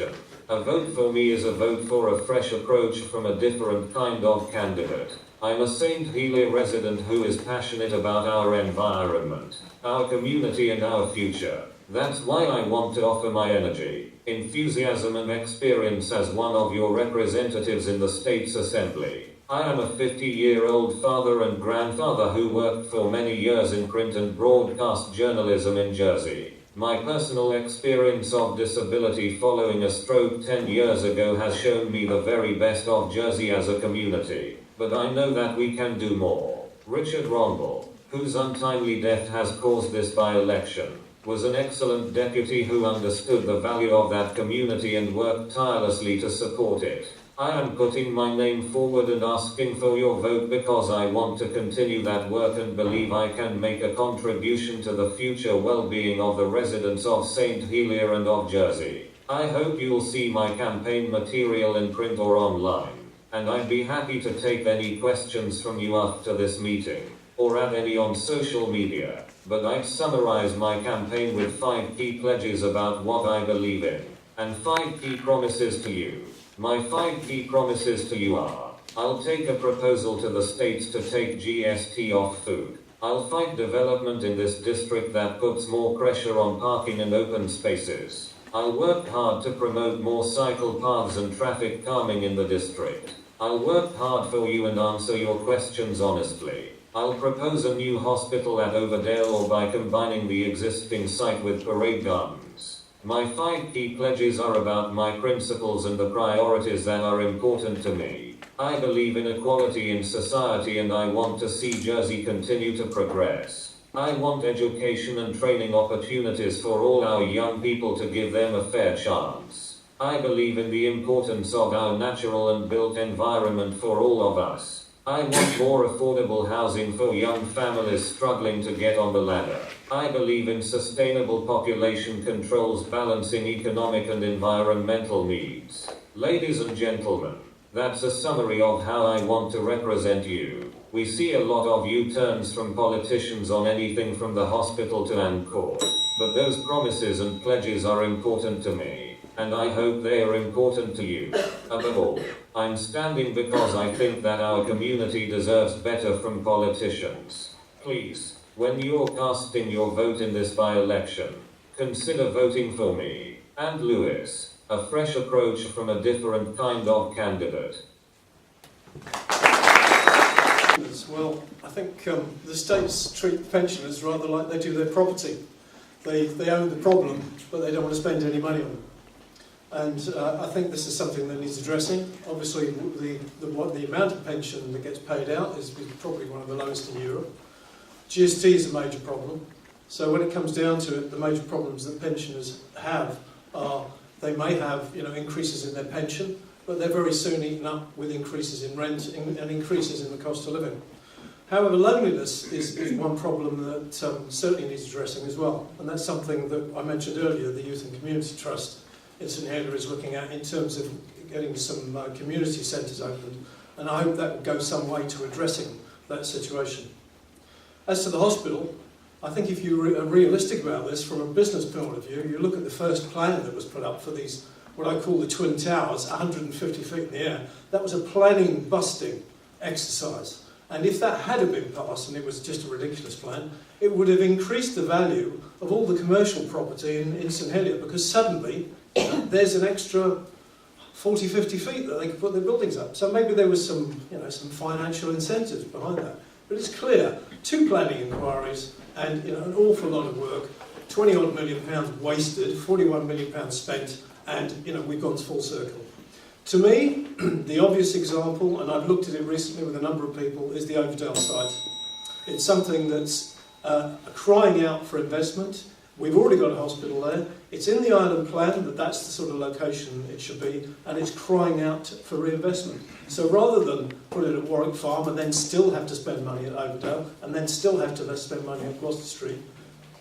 election. A vote for me is a vote for a fresh approach from a different kind of candidate. I'm a St. Helier resident who is passionate about our environment, our community and our future. That's why I want to offer my energy, enthusiasm and experience as one of your representatives in the State's Assembly. I am a 50-year-old father and grandfather who worked for many years in print and broadcast journalism in Jersey. My personal experience of disability following a stroke 10 years ago has shown me the very best of Jersey as a community. But I know that we can do more. Richard Ronville, whose untimely death has caused this by-election, was an excellent deputy who understood the value of that community and worked tirelessly to support it. I am putting my name forward and asking for your vote because I want to continue that work and believe I can make a contribution to the future well-being of the residents of St. Helier and of Jersey. I hope you'll see my campaign material in print or online, and I'd be happy to take any questions from you after this meeting, or add any on social media, but I'd summarize my campaign with 5 key pledges about what I believe in, and 5 key promises to you. My 5 key promises to you are: I'll take a proposal to the states to take GST off food. I'll fight development in this district that puts more pressure on parking and open spaces. I'll work hard to promote more cycle paths and traffic calming in the district. I'll work hard for you and answer your questions honestly. I'll propose a new hospital at Overdale or by combining the existing site with Parade Gardens. My 5 key pledges are about my principles and the priorities that are important to me. I believe in equality in society and I want to see Jersey continue to progress. I want education and training opportunities for all our young people to give them a fair chance. I believe in the importance of our natural and built environment for all of us. I want more affordable housing for young families struggling to get on the ladder. I believe in sustainable population controls balancing economic and environmental needs. Ladies and gentlemen, that's a summary of how I want to represent you. We see a lot of U-turns from politicians on anything from the hospital to Angkor, but those promises and pledges are important to me, and I hope they are important to you. Above all, I'm standing because I think that our community deserves better from politicians. Please, when you're casting your vote in this by-election, consider voting for me, and Lewis, a fresh approach from a different kind of candidate. Well, I think the states treat pensioners rather like they do their property. They own the problem, but they don't want to spend any money on it. And I think this is something that needs addressing. Obviously, the amount of pension that gets paid out is probably one of the lowest in Europe. GST is a major problem. So when it comes down to it, the major problems that pensioners have are they may have increases in their pension, but they're very soon eaten up with increases in rent and increases in the cost of living. However, loneliness is one problem that certainly needs addressing as well. And that's something that I mentioned earlier, the Youth and Community Trust in St Helier is looking at in terms of getting some community centres opened, and I hope that will go some way to addressing that situation. As to the hospital, I think if you are realistic about this from a business point of view, you look at the first plan that was put up for these, what I call the Twin Towers, 150 feet in the air. That was a planning busting exercise, and if that had been passed and it was just a ridiculous plan, it would have increased the value of all the commercial property in St Helier, because suddenly there's an extra 40, 50 feet that they could put their buildings up. So maybe there was some financial incentives behind that. But it's clear, 2 planning inquiries and an awful lot of work, 20-odd million pounds wasted, 41 million pounds spent, and we've gone full circle. To me, the obvious example, and I've looked at it recently with a number of people, is the Overdale site. It's something that's crying out for investment. We've already got a hospital there. It's in the island plan that that's the sort of location it should be, and it's crying out for reinvestment. So rather than put it at Warwick Farm and then still have to spend money at Overdale, and then still have to spend money at Gloucester Street,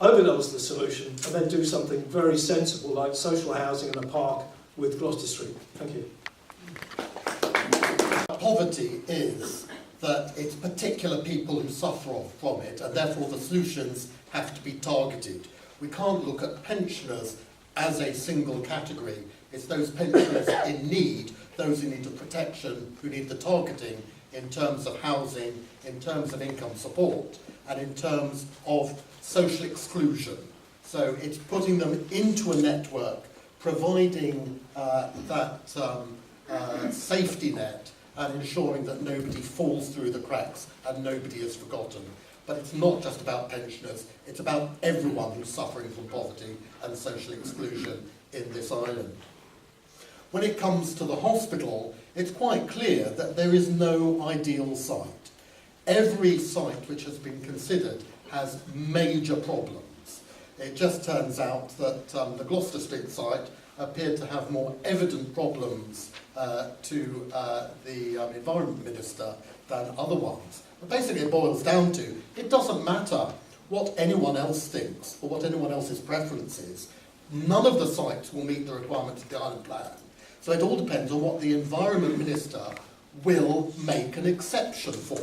Overdale's the solution, and then do something very sensible like social housing and a park with Gloucester Street. Thank you. Poverty is that it's particular people who suffer from it, and therefore the solutions have to be targeted. We can't look at pensioners as a single category It's those pensioners in need, those who need the protection, who need the targeting in terms of housing, in terms of income support, and in terms of social exclusion. So it's putting them into a network, providing that safety net, and ensuring that nobody falls through the cracks and nobody is forgotten. But it's not just about pensioners, it's about everyone who's suffering from poverty and social exclusion in this island. When it comes to the hospital, it's quite clear that there is no ideal site. Every site which has been considered has major problems. It just turns out that the Gloucester Street site appeared to have more evident problems to the Environment Minister than other ones. But basically it boils down to, it doesn't matter what anyone else thinks or what anyone else's preference is. None of the sites will meet the requirements of the island plan. So it all depends on what the Environment Minister will make an exception for.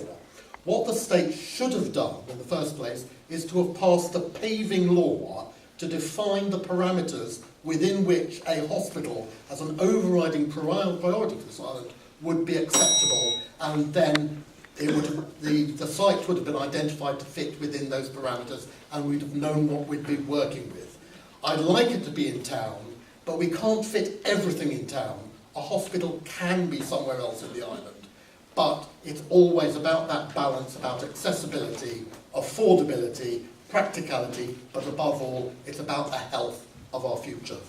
What the state should have done in the first place is to have passed a paving law to define the parameters within which a hospital, as an overriding priority for this island, would be acceptable, and then it would have, the site would have been identified to fit within those parameters, and we'd have known what we'd be working with. I'd like it to be in town, but we can't fit everything in town. A hospital can be somewhere else in the island. But it's always about that balance, about accessibility, affordability, practicality, but above all, it's about the health of our future.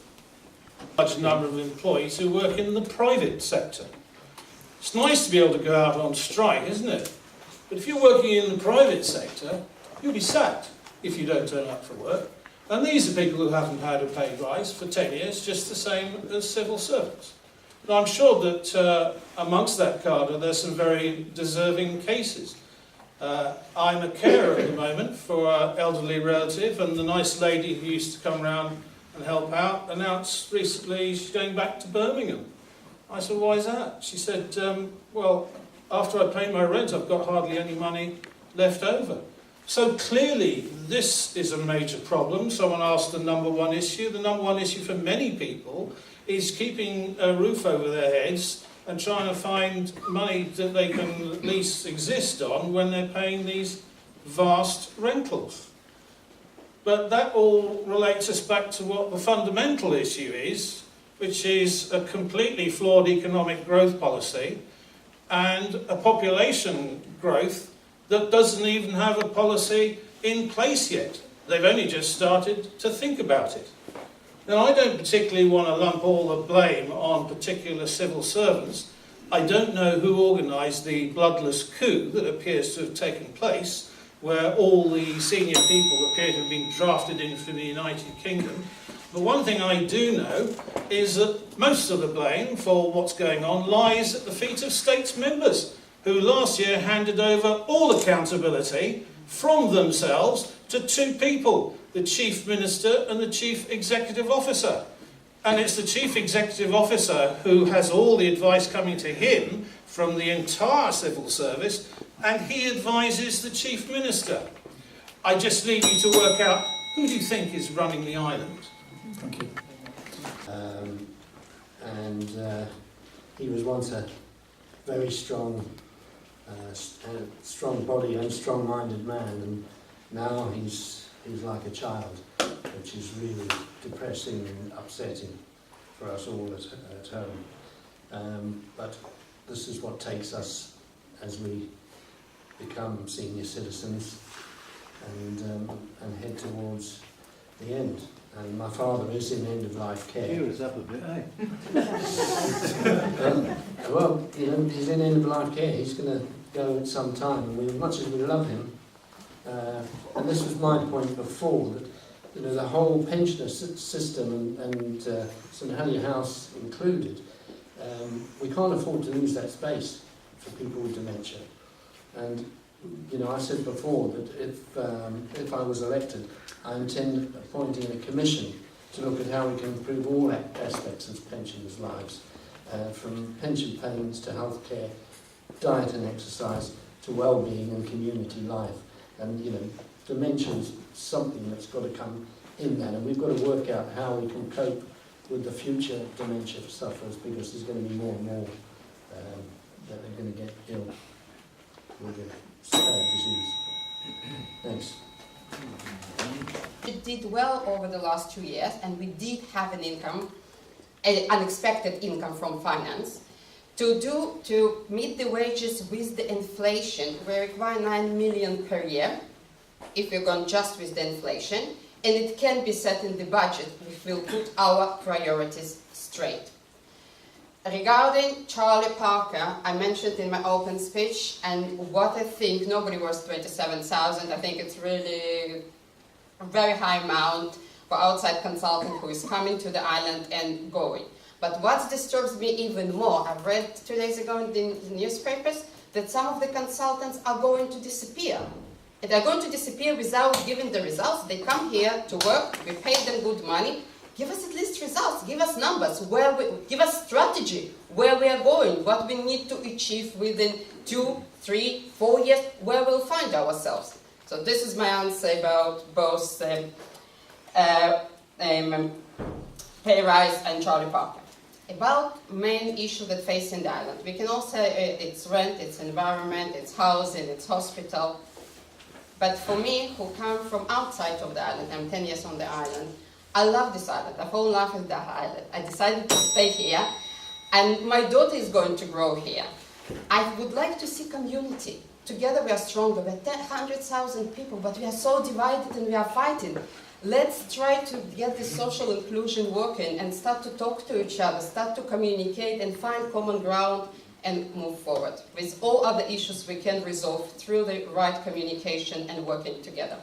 Large number of employees who work in the private sector. It's nice to be able to go out on strike, isn't it? But if you're working in the private sector, you'll be sacked if you don't turn up for work. And these are people who haven't had a pay rise for 10 years, just the same as civil servants. But I'm sure that amongst that cadre, there's some very deserving cases. I'm a carer at the moment for an elderly relative, and the nice lady who used to come round and help out announced recently she's going back to Birmingham. I said, why is that? She said, well, after I pay my rent, I've got hardly any money left over. So clearly, this is a major problem. Someone asked the number one issue. The number one issue for many people is keeping a roof over their heads and trying to find money that they can at least exist on when they're paying these vast rentals. But that all relates us back to what the fundamental issue is, which is a completely flawed economic growth policy and a population growth that doesn't even have a policy in place yet. They've only just started to think about it. Now, I don't particularly want to lump all the blame on particular civil servants. I don't know who organised the bloodless coup that appears to have taken place, where all the senior people appear to have been drafted in from the United Kingdom. But one thing I do know is that most of the blame for what's going on lies at the feet of states members, who last year handed over all accountability from themselves to two people, the Chief Minister and the Chief Executive Officer. And it's the Chief Executive Officer who has all the advice coming to him from the entire civil service, and he advises the Chief Minister. I just need you to work out, who do you think is running the island? Thank you. He was once a very strong body and strong-minded man, and now he's like a child, which is really depressing and upsetting for us all at home. But this is what takes us as we become senior citizens and head towards the end. And my father is in end-of-life care. Cheer us up a bit, eh? Well, you know, he's in end-of-life care. He's going to go at some time, and as much as we love him, and this was my point before, that you know the whole pensioner system and St Helier House included, we can't afford to lose that space for people with dementia. And you know, I said before that if I was elected, I intend appointing a commission to look at how we can improve all aspects of pensioners' lives, from pension payments to healthcare, diet and exercise, to well-being and community life. And you know, dementia is something that's got to come in that, and we've got to work out how we can cope with the future dementia sufferers, because there's going to be more and more that are going to get ill with the disease. Thanks. It did well over the last 2 years, and we did have an income, an unexpected income from finance. To meet the wages with the inflation, we require 9 million per year, if we're going just with the inflation, and it can be set in the budget if we'll put our priorities straight. Regarding Charlie Parker, I mentioned in my open speech, and what I think, nobody was 27,000. I think it's really a very high amount for outside consultant who is coming to the island and going. But what disturbs me even more, I read 2 days ago in the newspapers that some of the consultants are going to disappear. And they're going to disappear without giving the results. They come here to work, we pay them good money. Give us at least results, give us numbers, give us strategy, where we are going, what we need to achieve within 2, 3, 4 years, where we'll find ourselves. So this is my answer about both pay rise and Charlie Parker. About main issue that facing the island, we can all say it's rent, it's environment, it's housing, it's hospital. But for me, who come from outside of the island, I'm 10 years on the island, I love this island. I fall in love with the island. I decided to stay here, and my daughter is going to grow here. I would like to see community. Together we are stronger. We're 100,000 people, but we are so divided and we are fighting. Let's try to get this social inclusion working and start to talk to each other, start to communicate and find common ground and move forward. With all other issues we can resolve through the right communication and working together.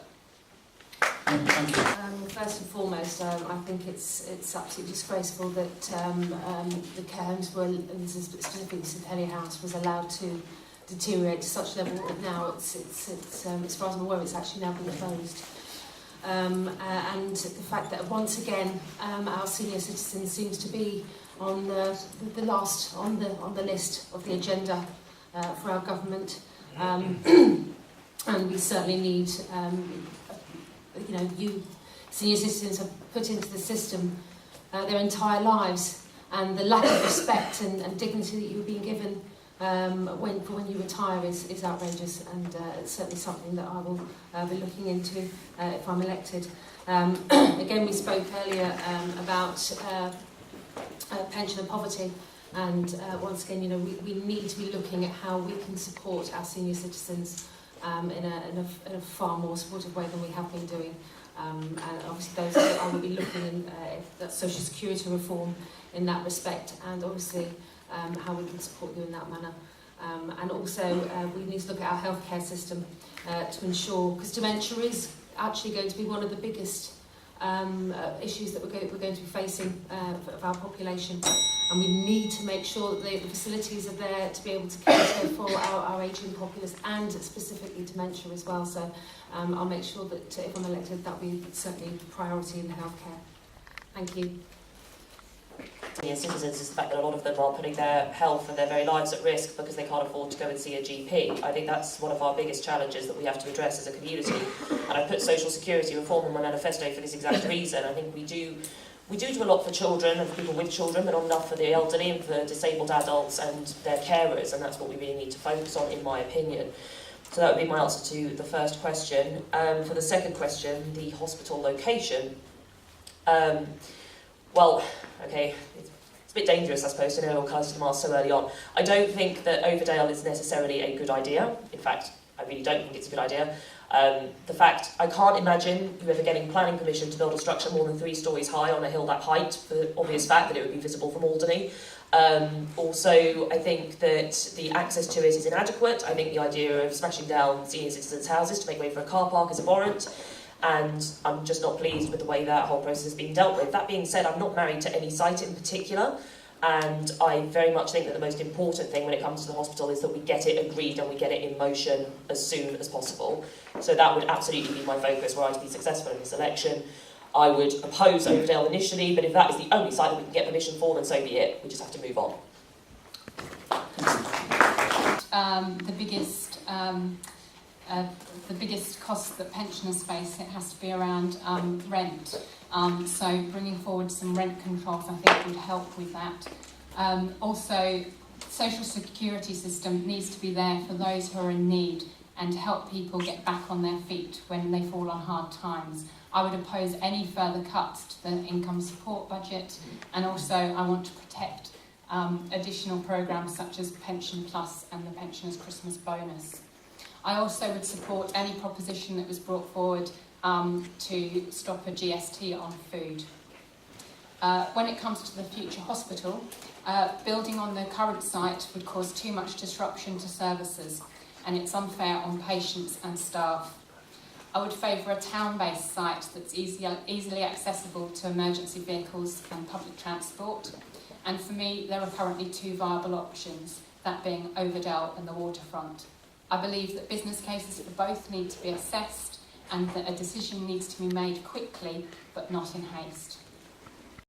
First and foremost, I think it's absolutely disgraceful that the care homes were, and this is specifically St Helier House, was allowed to deteriorate to such a level that now it's as far as I'm aware, it's actually now been closed. And the fact that once again our senior citizens seems to be on the last on the list of the agenda for our government, and we certainly need. You senior citizens have put into the system their entire lives, and the lack of respect and dignity that you're being given when you retire is outrageous, and it's certainly something that I will be looking into if I'm elected. Again, we spoke earlier about pension and poverty, and once again, we need to be looking at how we can support our senior citizens in a far more supportive way than we have been doing. And obviously those that I will be looking at social security reform in that respect, and obviously how we can support you in that manner. And also we need to look at our healthcare system to ensure, because dementia is actually going to be one of the biggest issues that we're going to be facing of our population, and we need to make sure that the facilities are there to be able to cater for our ageing populace, and specifically dementia as well. So I'll make sure that if I'm elected, that will be certainly a priority in healthcare. Thank you. Senior citizens is the fact that a lot of them are putting their health and their very lives at risk because they can't afford to go and see a GP. I think that's one of our biggest challenges that we have to address as a community. And I've put social security reform on my manifesto for this exact reason. I think we do a lot for children and for people with children, but not enough for the elderly and for disabled adults and their carers, and that's what we really need to focus on, in my opinion. So that would be my answer to the first question. For the second question, the hospital location. Well, okay, it's a bit dangerous, I suppose, to know all kinds of demands so early on. I don't think that Overdale is necessarily a good idea. In fact, I really don't think it's a good idea. I can't imagine you ever getting planning permission to build a structure more than 3 stories high on a hill that height, for the obvious fact that it would be visible from Alderney. Also, I think that the access to it is inadequate. I think the idea of smashing down senior citizens' houses to make way for a car park is abhorrent. And I'm just not pleased with the way that whole process is being dealt with. That being said, I'm not married to any site in particular, and I very much think that the most important thing when it comes to the hospital is that we get it agreed and we get it in motion as soon as possible. So that would absolutely be my focus were I to be successful in this election. I would oppose Overdale initially, but if that is the only site that we can get permission for, then so be it. We just have to move on. The biggest cost that pensioners face, it has to be around rent. So bringing forward some rent controls, I think, would help with that. Also, social security system needs to be there for those who are in need and to help people get back on their feet when they fall on hard times. I would oppose any further cuts to the income support budget, and also I want to protect additional programmes such as Pension Plus and the Pensioners' Christmas Bonus. I also would support any proposition that was brought forward to stop a GST on food. When it comes to the future hospital, building on the current site would cause too much disruption to services, and it's unfair on patients and staff. I would favour a town-based site that's easily accessible to emergency vehicles and public transport. And for me, there are currently two viable options, that being Overdale and the waterfront. I believe that business cases for both need to be assessed and that a decision needs to be made quickly, but not in haste.